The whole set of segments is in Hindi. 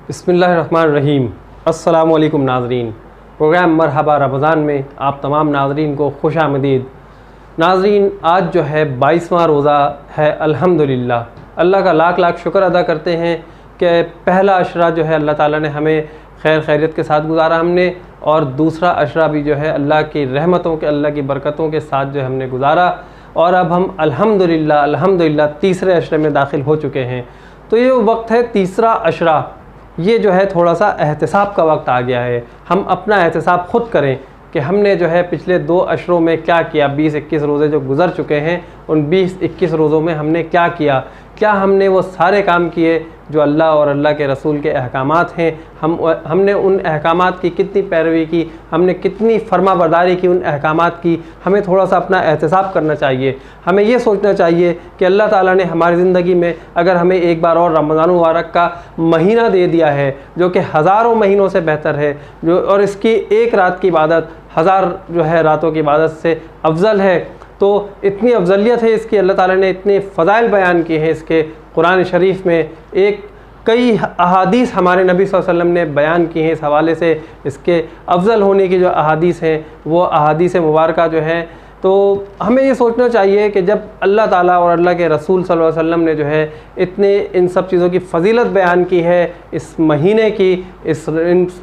बिस्मिल्लाहिर्रहमानिर्रहीम। अस्सलामु अलैकुम नाज़रीन। प्रोग्राम मरहबा रमज़ान में आप तमाम नाज़रीन को खुश आमदीद। नाज़रीन, आज जो है 22वां रोज़ा है। अल्हम्दुलिल्लाह, अल्लाह का लाख लाख शुक्र अदा करते हैं कि पहला अशरा जो है अल्लाह ताला ने हमें खैर खैरियत के साथ गुजारा हमने, और दूसरा अशरा भी जो है अल्लाह की रहमतों के, अल्लाह की बरकतों के साथ जो है हमने गुजारा, और अब हम अल्हम्दुलिल्लाह तीसरे अशरे में दाखिल हो चुके हैं। तो ये वक्त है तीसरा अशरा। ये जो है थोड़ा सा एहतिसाब का वक्त आ गया है। हम अपना एहतिसाब ख़ुद करें कि हमने जो है पिछले 2 अशरों में क्या किया। 20-21 रोज़े जो गुज़र चुके हैं, उन 20-21 रोज़ों में हमने क्या किया। क्या हमने वो सारे काम किए जो अल्लाह और अल्लाह के रसूल के अहकामात हैं। हमने उन अहकामात की कितनी पैरवी की, हमने कितनी फर्माबरदारी की उन अहकामात की। हमें थोड़ा सा अपना एहतिसाब करना चाहिए। हमें ये सोचना चाहिए कि अल्लाह ताला ने हमारी ज़िंदगी में अगर हमें एक बार और रमज़ान मुबारक का महीना दे दिया है, जो कि हज़ारों महीनों से बेहतर है, जो और इसकी एक रात की इबादत 1000 जो है रातों की इबादत से अफजल है, तो इतनी अफजलियत है इसकी। अल्लाह ताला ने इतने फ़ज़ाइल बयान किए हैं इसके कुरान शरीफ में। कई अहादीस हमारे नबी सल्लल्लाहु अलैहि वसल्लम ने बयान की हैं इस हवाले से। इसके अफजल होने की जो अहादीस हैं वो अहादीस मुबारका जो हैं, तो हमें ये सोचना चाहिए कि जब अल्लाह ताला और अल्लाह के रसूल सल्लल्लाहु अलैहि वसल्लम ने जो है इतने इन सब चीज़ों की फ़जीलत बयान की है, इस महीने की, इस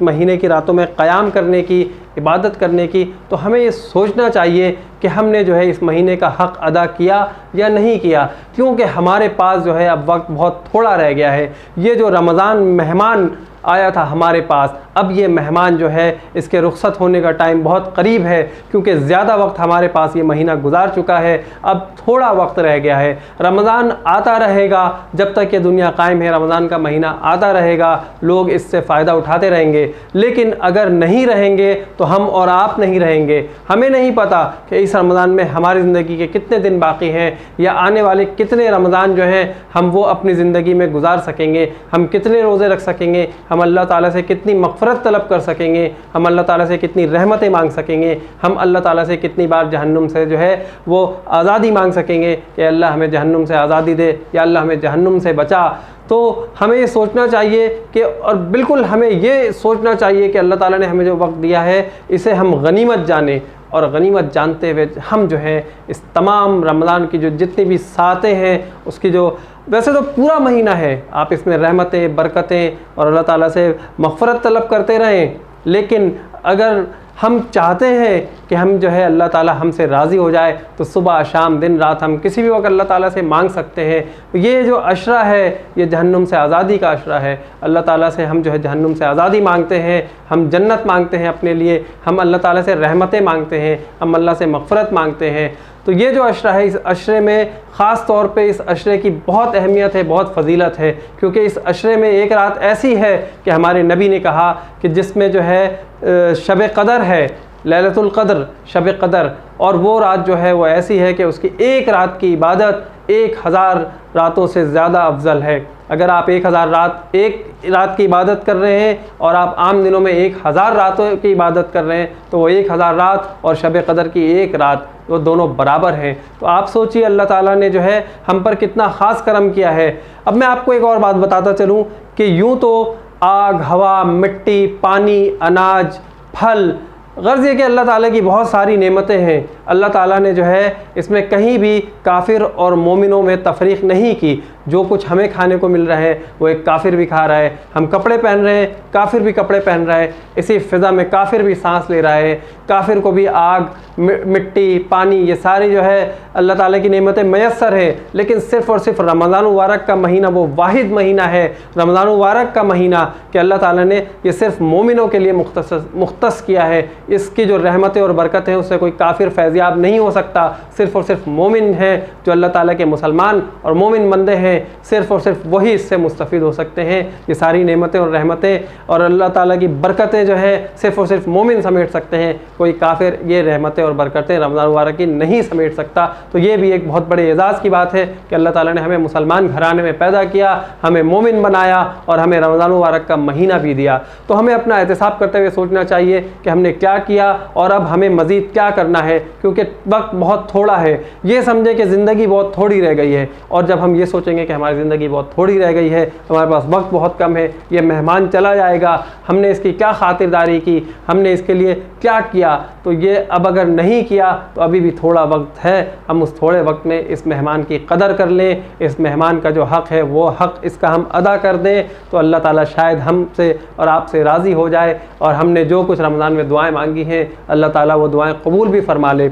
महीने की रातों में क़याम करने की, इबादत करने की, तो हमें ये सोचना चाहिए कि हमने जो है इस महीने का हक़ अदा किया या नहीं किया। क्योंकि हमारे पास जो है अब वक्त बहुत थोड़ा रह गया है। ये जो रमज़ान मेहमान आया था हमारे पास, अब ये मेहमान जो है इसके रुखसत होने का टाइम बहुत करीब है, क्योंकि ज़्यादा वक्त हमारे पास ये महीना गुजार चुका है। अब थोड़ा वक्त रह गया है। रमज़ान आता रहेगा जब तक ये दुनिया कायम है। रमज़ान का महीना आता रहेगा, लोग इससे फ़ायदा उठाते रहेंगे। लेकिन अगर नहीं रहेंगे तो हम और आप नहीं रहेंगे। हमें नहीं पता कि इस रमज़ान में हमारी ज़िंदगी के कितने दिन बाकी हैं, या आने वाले कितने रमज़ान जो हैं हम वो अपनी ज़िंदगी में गुजार सकेंगे। हम कितने रोज़े रख सकेंगे, हम अल्लाह ताला से कितनी मग़फ़िरत तलब कर सकेंगे, हम अल्लाह ताला से कितनी रहमतें मांग सकेंगे, हम अल्लाह ताला से कितनी बार जहन्नुम से जो है वो आज़ादी मांग सकेंगे कि अल्लाह हमें जहन्नुम से आज़ादी दे, या अल्लाह हमें जहन्नुम से बचा। तो हमें ये सोचना चाहिए कि, और बिल्कुल हमें ये सोचना चाहिए कि अल्लाह ताला ने हमें जो वक्त दिया है इसे हम गनीमत जाने, और गनीमत जानते हुए हम जो है इस तमाम रमज़ान की जो जितनी भी सातें हैं उसकी जो, वैसे तो पूरा महीना है, आप इसमें रहमतें, बरकतें और अल्लाह ताला से मग़फ़िरत तलब करते रहें। लेकिन अगर हम चाहते हैं कि हम जो है अल्लाह ताला हमसे राज़ी हो जाए, तो सुबह शाम दिन रात हम किसी भी वक्त अल्लाह ताला से मांग सकते हैं। ये जो अशरा है ये जहन्नुम से आज़ादी का अशरा है। अल्लाह ताला से हम जो है जहन्नुम से आज़ादी मांगते हैं, हम जन्नत मांगते हैं अपने लिए, हम अल्लाह ताला से रहमतें मांगते हैं, हम अल्लाह से मग़फ़िरत मांगते हैं। तो ये जो अशरा है, इस अशरे में ख़ास तौर पे इस अशरे की बहुत अहमियत है, बहुत फ़जीलत है, क्योंकि इस अशरे में एक रात ऐसी है कि हमारे नबी ने कहा कि जिसमें जो है शब क़दर है, लैलतुल क़द्र, शब क़दर, और वो रात जो है वो ऐसी है कि उसकी एक रात की इबादत 1000 रातों से ज़्यादा अफजल है। अगर आप 1000 रात एक रात की इबादत कर रहे हैं और आप आम दिनों में 1000 रातों की इबादत कर रहे हैं, तो वो 1000 रात और शब क़दर की एक रात, वो दोनों बराबर हैं। तो आप सोचिए अल्लाह ताला ने जो है हम पर कितना ख़ास करम किया है। अब मैं आपको एक और बात बताता चलूँ कि यूँ तो आग, हवा, मिट्टी, पानी, अनाज, फल, गर्ज़ ये कि अल्लाह ताला की बहुत सारी नेमतें हैं। अल्लाह ताला ने जो है इसमें कहीं भी काफिर और मोमिनों में तफरीक नहीं की। जो कुछ हमें खाने को मिल रहा है वो एक काफिर भी खा रहा है, हम कपड़े पहन रहे हैं काफिर भी कपड़े पहन रहा है, इसी फ़िज़ा में काफिर भी सांस ले रहा है। काफिर को भी आग, मिट्टी, पानी, ये सारी जो है अल्लाह ताला की नेमतें मैसर है। लेकिन सिर्फ़ और सिर्फ रमज़ान मुबारक का महीना वो वाहिद महीना है, रमज़ान मुबारक का महीना, कि अल्लाह ताला ने ये सिर्फ मोमिनों के लिए मुख्तस किया है। इसकी जो रहमतें और बरकत हैं उससे कोई काफिर फैज़याब नहीं हो सकता। सिर्फ़ और सिर्फ मोमिन हैं जो अल्लाह ताला के मुसलमान और मोमिन बंदे हैं, सिर्फ़ और सिर्फ वही इससे मुस्तफ़ीद हो सकते हैं। ये सारी नेमतें और रहमतें और अल्लाह ताला की बरकतें जो है सिर्फ़ और सिर्फ मोमिन समेट सकते हैं। कोई काफिर ये रहमतें और बरकतें रमज़ान मुबारक की नहीं समेट सकता। तो ये भी एक बहुत बड़े एजाज़ की बात है कि अल्लाह ताला ने हमें मुसलमान घराने में पैदा किया, हमें मोमिन बनाया और हमें रमज़ान मुबारक का महीना भी दिया। तो हमें अपना एहतिसाब करते हुए सोचना चाहिए कि हमने क्या किया और अब हमें मज़ीद क्या करना है, क्योंकि वक्त बहुत थोड़ा है। ये समझे कि ज़िंदगी बहुत थोड़ी रह गई है, और जब हम ये सोचेंगे कि हमारी ज़िंदगी बहुत थोड़ी रह गई है, हमारे पास वक्त बहुत कम है, ये मेहमान चला जाएगा, हमने इसकी क्या खातिरदारी की, हमने इसके लिए क्या किया, तो ये अब अगर नहीं किया तो अभी भी थोड़ा वक्त है, हम उस थोड़े वक्त में इस मेहमान की कदर कर लें, इस मेहमान का जो हक़ है वो हक़ इसका हम अदा कर दें, तो अल्लाह ताला शायद हमसे और आपसे राज़ी हो जाए और हमने जो कुछ रमज़ान में दुआएं मांगी हैं अल्लाह ताला वो दुआएं कबूल भी फरमा ले।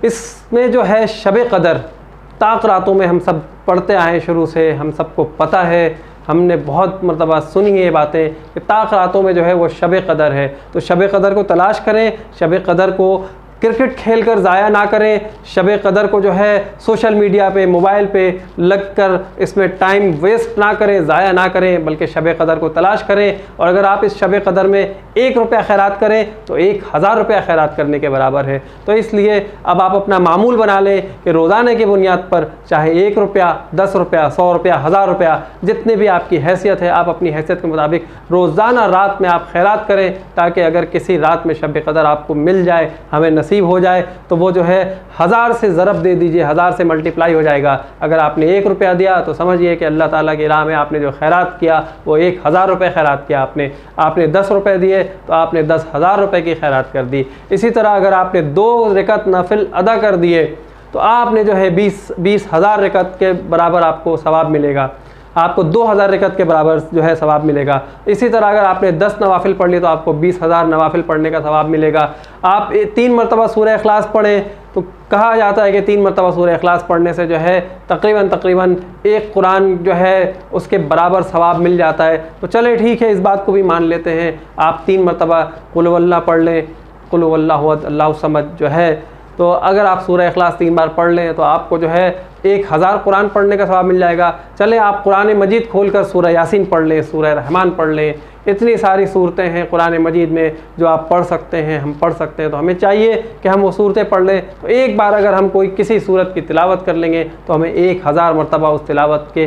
इसमें जो है शब क़दर ताक रातों में हम सब पढ़ते आए शुरू से, हम सबको पता है, हमने बहुत मरतबा सुनी है ये बातें कि ताक रातों में जो है वो शब क़दर है। तो शब क़दर को तलाश करें, शब क़दर को क्रिकेट खेल कर ज़ाया ना करें, शब क़दर को जो है सोशल मीडिया पे मोबाइल पे लग कर इसमें टाइम वेस्ट ना करें, ज़ाया ना करें, बल्कि शब क़दर को तलाश करें। और अगर आप इस शब क़दर में 1 रुपया खैरात करें तो 1000 रुपया खैरात करने के बराबर है। तो इसलिए अब आप अपना मामूल बना लें कि रोज़ाना की बुनियाद पर चाहे 1 रुपया, 10 रुपया, 100 रुपया, 1000 रुपया, जितने भी आपकी हैसियत है, आप अपनी हैसियत के मुताबिक रोज़ाना रात में आप खैरात करें, ताकि अगर किसी रात में शब क़दर आपको मिल जाए, हमें नसीब हो जाए, तो वो जो है 1000 से ज़रब दे दीजिए, 1000 से मल्टीप्लाई हो जाएगा। अगर आपने 1 रुपया दिया तो समझिए कि अल्लाह ताला की राह में आपने जो खैरात किया वो 1000 रुपये खैरात किया आपने 10 रुपये दिए तो आपने 10,000 रुपये की खैरात कर दी। इसी तरह अगर आपने 2 रकत नफिल अदा कर दिए तो आपने जो है 20,000 रकत के बराबर आपको सवाब मिलेगा, आपको 2000 रकत के बराबर जो है सवाब मिलेगा। इसी तरह अगर आपने 10 नवाफिल पढ़ लिए तो आपको 20,000 नवाफिल पढ़ने का सवाब मिलेगा। आप 3 मरतबा सूरह इखलास पढ़ें तो कहा जाता है कि 3 मरतबा सूरह इखलास पढ़ने से जो है तकरीबन एक कुरान जो है उसके बराबर सवाब मिल जाता है। तो चले ठीक है, इस बात को भी मान लेते हैं, आप 3 मरतबा कुल हुवल्लाह पढ़ लें, कुल हुवल्लाहु अहद अल्लाहु समद जो है, तो अगर आप सूरह इखलास 3 बार पढ़ लें तो आपको जो है 1000 कुरान पढ़ने का सवाब मिल जाएगा। चले आप कुरान मजीद खोल कर सूरह यासीन पढ़ लें, सूरह रहमान पढ़ लें, इतनी सारी सूरतें हैं कुरान मजीद में जो आप पढ़ सकते हैं, हम पढ़ सकते हैं। तो हमें चाहिए कि हम वो सूरतें पढ़ लें। तो एक बार अगर हम कोई किसी सूरत की तिलावत कर लेंगे तो हमें 1000 मरतबा उस तिलावत के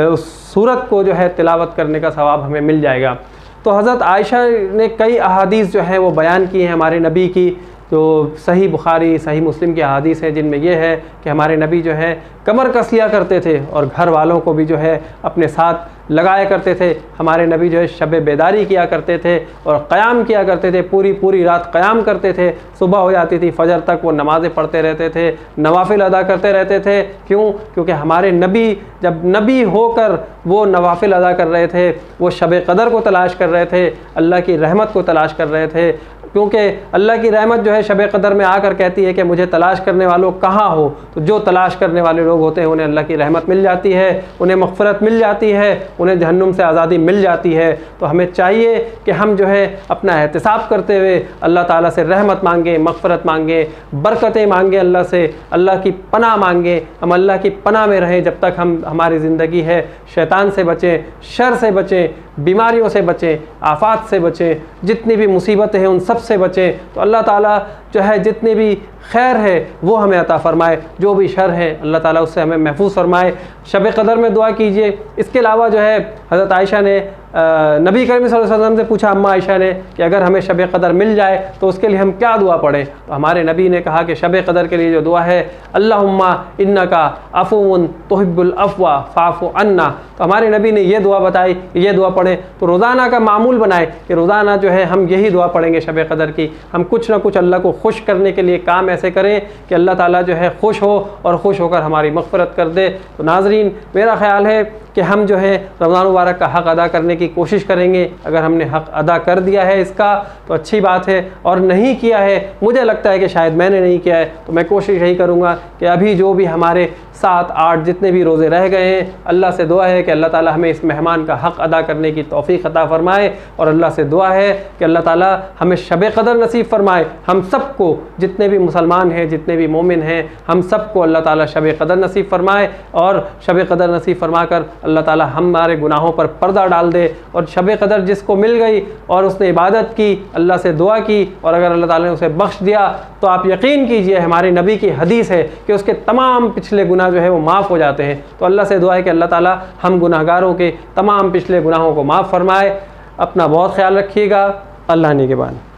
उस सूरत को जो है तिलावत करने का सवाब हमें मिल जाएगा। तो हज़रत आयशा ने कई अहादीस जो हैं वो बयान की हैं हमारे नबी की, जो सही बुखारी सही मुस्लिम की अहादीस है, जिनमें यह है कि हमारे नबी जो है कमर कस लिया करते थे और घर वालों को भी जो है अपने साथ लगाया करते थे। हमारे नबी जो है शब बेदारी किया करते थे और क़याम किया करते थे, पूरी रात क़याम करते थे। सुबह हो जाती थी, फजर तक वो नमाज़ें पढ़ते रहते थे, नवाफिल अदा करते रहते थे। क्यों? क्योंकि हमारे नबी जब नबी होकर वो नवाफिल अदा कर रहे थे, वो शब क़दर को तलाश कर रहे थे, अल्लाह की रहमत को तलाश कर रहे थे। क्योंकि अल्लाह की रहमत जो है शब क़दर में आकर कहती है कि मुझे तलाश करने वालों कहाँ हो। तो जो तलाश करने वाले लोग होते हैं उन्हें अल्लाह की रहमत मिल जाती है, उन्हें मग़फ़िरत मिल जाती है, उन्हें जहन्नुम से आज़ादी मिल जाती है। तो हमें चाहिए कि हम जो है अपना एहतिसाब करते हुए अल्लाह ताला से रहमत मांगें, मग़फ़िरत मांगें, बरकतें मांगें, अल्लाह से अल्लाह की पनाह मांगें। हम अल्लाह की पनाह में रहें जब तक हमारी ज़िंदगी है। शैतान से बचें, शर से बचें, बीमारियों से बचें, आफात से बचें, जितनी भी मुसीबतें हैं उन सब से बचें। तो अल्लाह ताला जो है जितनी भी खैर है वो हमें अता फ़रमाए, जो भी शर है अल्लाह ताला उससे हमें महफूज फ़रमाए। शब क़दर में दुआ कीजिए। इसके अलावा जो है हज़रत आयशा ने नबी करीम सल्लल्लाहु अलैहि वसल्लम से पूछा, अम्मा आयशा ने, कि अगर हमें शब क़दर मिल जाए तो उसके लिए हम क्या दुआ पढ़ें। तो हमारे नबी ने कहा कि शब क़दर के लिए जो दुआ है, अल्लाहुम्मा इन्नका अफ़ुव्वुन तुहिब्बुल अफ़्वा फ़ाफ़ु अन्ना। तो हमारे नबी ने ये दुआ बताई, ये दुआ पढ़ें। तो रोज़ाना का मामूल बनाए कि रोज़ाना जो है हम यही दुआ पढ़ेंगे शब क़दर की। हम कुछ ना कुछ अल्लाह को खुश करने के लिए काम ऐसे करें कि अल्लाह ताला जो है खुश हो और खुश होकर हमारी मग़फ़िरत कर दे। तो नाज़रीन, मेरा ख़्याल है कि हम जो है रमज़ान मुबारक का हक़ अदा करने की कोशिश करेंगे। अगर हमने हक़ अदा कर दिया है इसका तो अच्छी बात है, और नहीं किया है, मुझे लगता है कि शायद मैंने नहीं किया है, तो मैं कोशिश यही करूँगा कि अभी जो भी हमारे 7-8 जितने भी रोज़े रह गए हैं, अल्लाह से दुआ है कि अल्लाह ताला हमें इस मेहमान का हक़ अदा करने की तौफ़ीक़ अता फ़रमाए। और अल्लाह से दुआ है कि अल्लाह ताला हमें शब क़दर नसीब फ़रमाए। हम सबको, जितने भी मुसलमान हैं, जितने भी मोमिन हैं, हम सबको अल्लाह ताला शब क़दर नसीब फ़रमाए। और शब क़दर नसीब फ़रमा कर अल्लाह ताला हमारे गुनाहों पर पर्दा डाल दे। और शब क़दर जिसको मिल गई और उसने इबादत की, अल्लाह से दुआ की, और अगर अल्लाह ताला ने उसे बख्श दिया, तो आप यकीन कीजिए, हमारे नबी की हदीस है कि उसके तमाम पिछले गुनाह जो है वो माफ़ हो जाते हैं। तो अल्लाह से दुआ है कि अल्लाह ताला हम गुनाहगारों के तमाम पिछले गुनाहों को माफ़ फ़रमाए। अपना बहुत ख्याल रखिएगा। अल्लाह निगहबान।